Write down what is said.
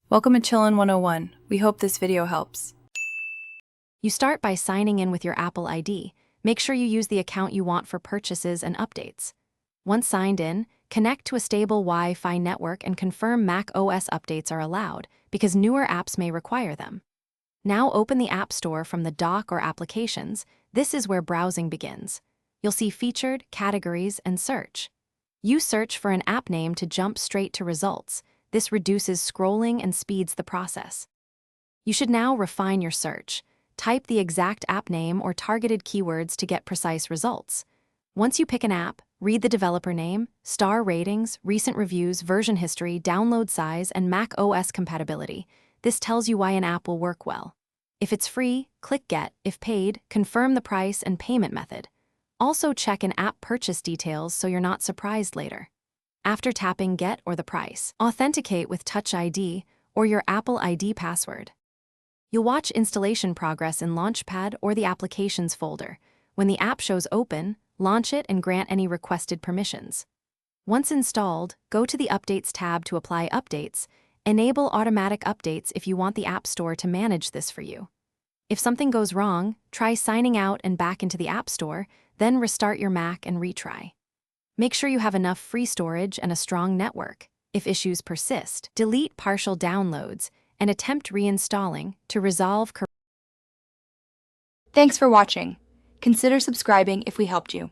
Welcome to Chillin' 101. We hope this video helps. You start by signing in with your Apple ID. Make sure you use the account you want for purchases and updates. Once signed in, connect to a stable Wi-Fi network and confirm Mac OS updates are allowed, because newer apps may require them. Now open the App Store from the dock or applications. This is where browsing begins. You'll see featured, categories, and search. Use search for an app name to jump straight to results. This reduces scrolling and speeds the process. You should now refine your search. Type the exact app name or targeted keywords to get precise results. Once you pick an app, read the developer name, star ratings, recent reviews, version history, download size, and Mac OS compatibility. This tells you why an app will work well. If it's free, click Get. If paid, confirm the price and payment method. Also check an app purchase details so you're not surprised later. After tapping Get or the price, authenticate with Touch ID or your Apple ID password. You'll watch installation progress in Launchpad or the Applications folder. When the app shows open, launch it and grant any requested permissions. Once installed, go to the Updates tab to apply updates. Enable automatic updates if you want the App Store to manage this for you. If something goes wrong, try signing out and back into the App Store, then restart your Mac and retry. Make sure you have enough free storage and a strong network. If issues persist, delete partial downloads and attempt reinstalling to resolve. Thanks for watching. Consider subscribing if we helped you.